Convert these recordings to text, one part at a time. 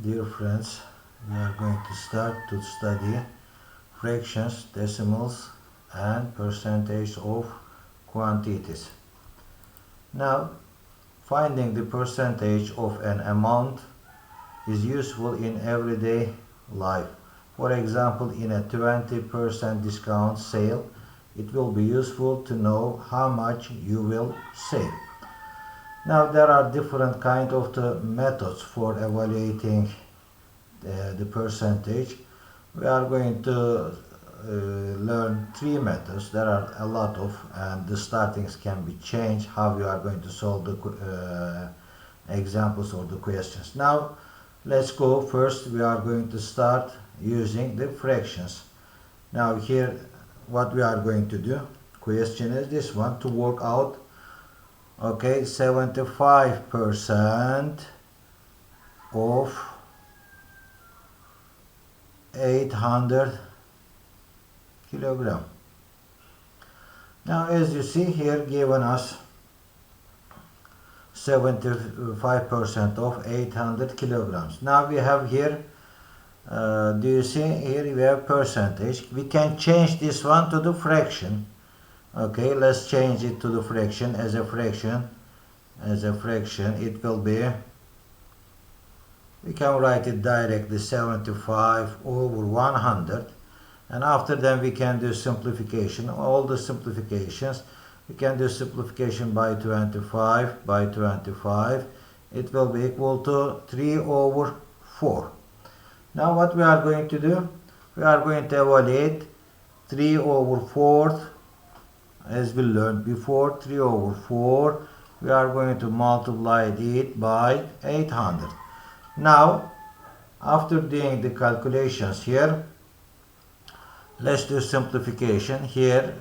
Dear friends, we are going to start to study fractions, decimals and percentage of quantities. Now, finding the percentage of an amount is useful in everyday life. For example, in a 20% discount sale, it will be useful to know how much you will save. Now there are different kind of the methods for evaluating the percentage. We are going to learn three methods. There are a lot of, and the startings can be changed how you are going to solve the examples or the questions. Now let's go. First we are going to start using the fractions. Now here what we are going to do, question is this one, to work out 75% of 800 kilogram. Now as you see here, given us 75% of 800 kilograms. Now we have here, do you see here we have percentage. We can change this one to the fraction. Okay, let's change it to the fraction. As a fraction it will be, we can write it directly 75 over 100, and after that we can do simplification. All the simplifications, we can do simplification by 25, it will be equal to 3 over 4. Now what we are going to do, we are going to evaluate 3 over 4. As we learned before, 3 over 4, we are going to multiply it by 800. Now, after doing the calculations here, let's do simplification. Here,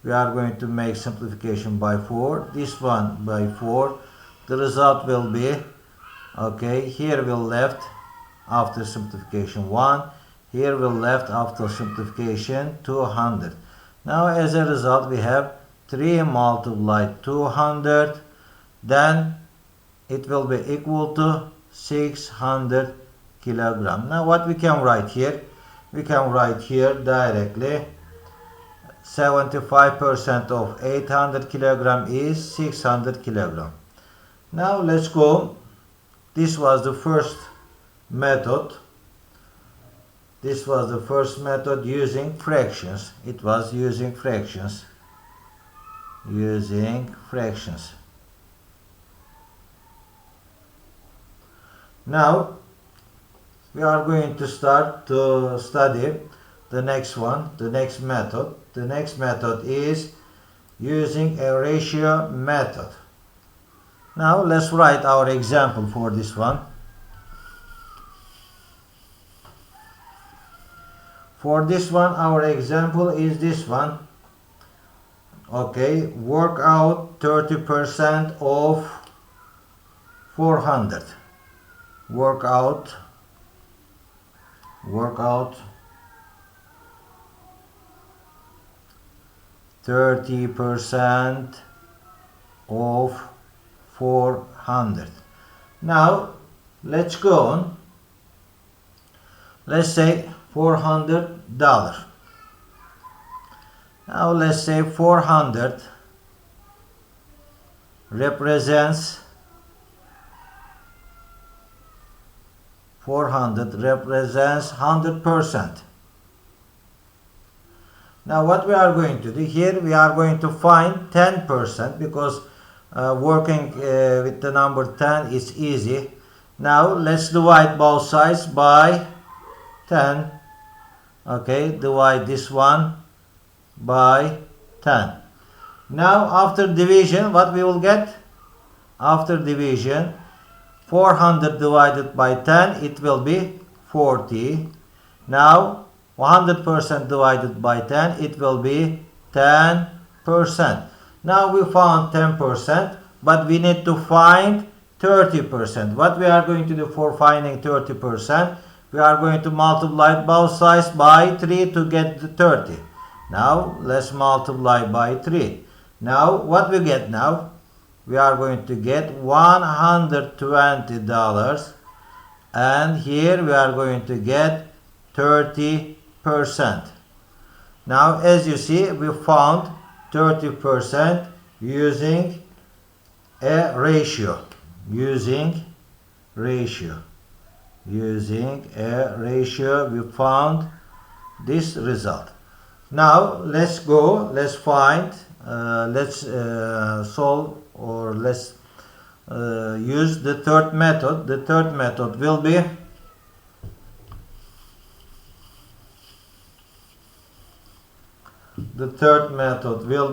we are going to make simplification by 4. This one by 4. The result will be, here will left after simplification 1. Here will left after simplification 200. Now as a result we have 3 multiplied 200, then it will be equal to 600 kilogram. Now what we can write here? We can write here directly 75% of 800 kilogram is 600 kilogram. Now let's go. This was the first method. This was the first method using fractions. It was using fractions. Now we are going to start to study the next one, the next method. The next method is using a ratio method. Now let's write our example for this one. For this one, our example is this one. Work out 30% of 400. Work out 30% of 400. Now, let's go on. Let's say $400. Now let's say 400 represents 100%. Now what we are going to do here, we are going to find 10% because working with the number 10 is easy. Now let's divide both sides by 10. Divide this one by 10. Now after division, what we will get? After division, 400 divided by 10, it will be 40. Now 100% divided by 10, it will be 10%. Now we found 10%, but we need to find 30%. What we are going to do for finding 30%? We are going to multiply both sides by 3 to get the 30. Now let's multiply by 3. Now what we get now? We are going to get $120 and here we are going to get 30%. Now as you see, we found 30% using a ratio. Using a ratio, we found this result. Now let's find, let's solve, or let's use the third method. The third method will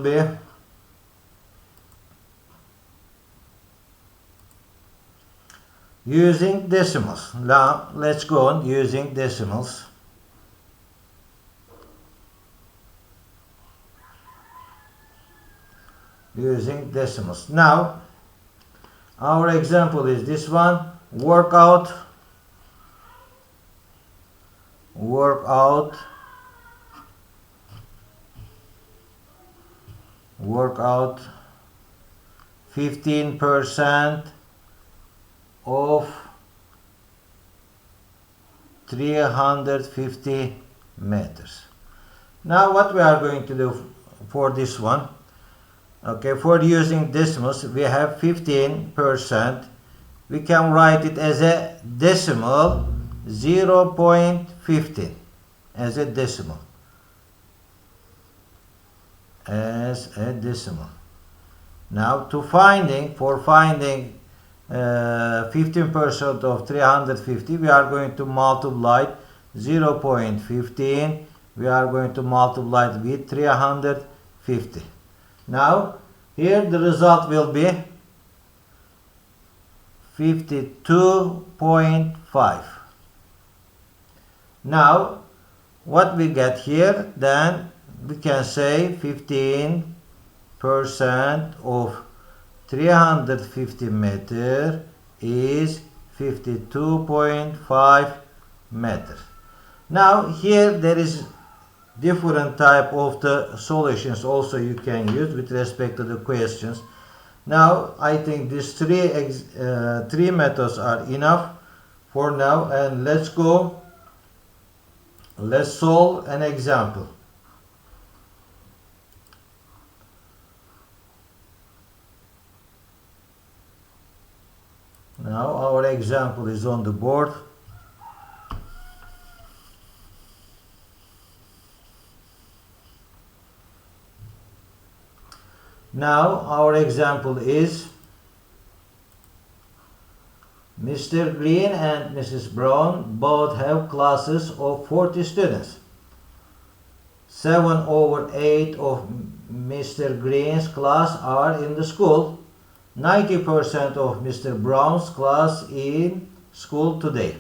be using decimals. Now let's go on using decimals. Now our example is this one. Work out 15% of 350 meters. Now what we are going to do for this one, okay, for using decimals, we have 15%. We can write it as a decimal, 0.15 as a decimal. Now for finding 15% of 350, we are going to multiply 0.15. We are going to multiply it with 350. Now here the result will be 52.5. Now what we get here, then we can say 15% of 350 meter is 52.5 meters. Now here there is different type of the solutions also you can use with respect to the questions. Now I think these three methods are enough for now, and let's solve an example. Now our example is on the board. Now our example is Mr. Green and Mrs. Brown both have classes of 40 students. 7/8 of Mr. Green's class are in the school. 90% of Mr. Brown's class in school today.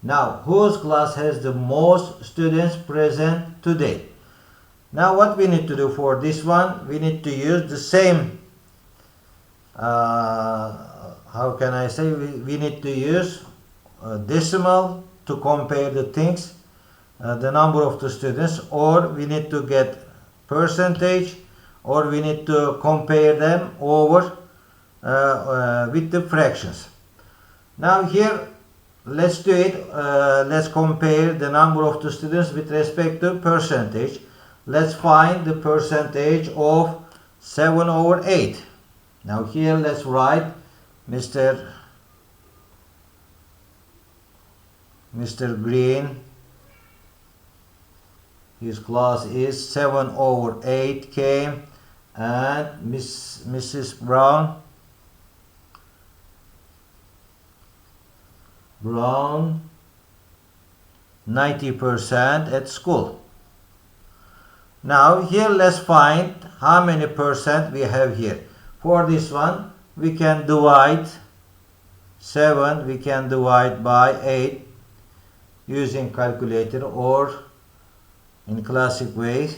Now, whose class has the most students present today? Now, what we need to do for this one, we need to use the same, how can I say, we need to use decimal to compare the things, the number of the students, or we need to get percentage, or we need to compare them over with the fractions. Now here let's do it, let's compare the number of the students with respect to percentage. Let's find the percentage of 7/8. Now here let's write Mr. Green, his class is 7/8 came, and Mrs. Brown 90% at school. Now here let's find how many percent we have here. For this one we can divide 7, we can divide by 8 using calculator or in classic way.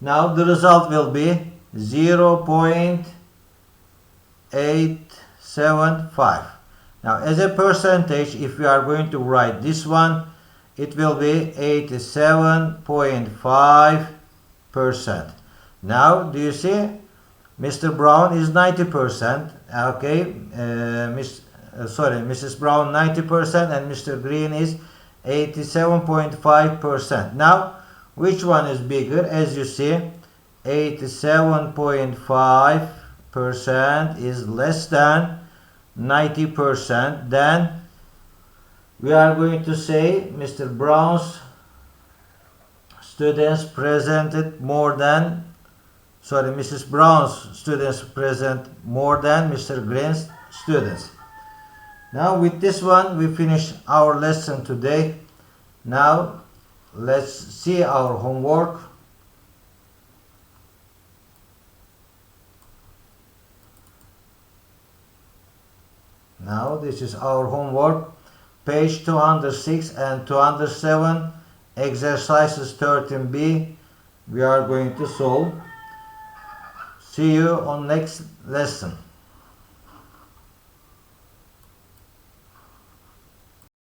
Now the result will be 0.875. Now as a percentage, if we are going to write this one, it will be 87.5%. Now do you see, Mr. Brown is 90%, okay, Mrs. Brown 90% and Mr. Green is 87.5%. Now, which one is bigger? As you see, 87.5% is less than 90%. Then we are going to say Mr. Brown's students presented more than, Mrs. Brown's students present more than Mr. Green's students. Now with this one we finish our lesson today. Now let's see our homework. Now this is our homework, page 206 and 207, exercises 13b. We are going to solve. See you on next lesson.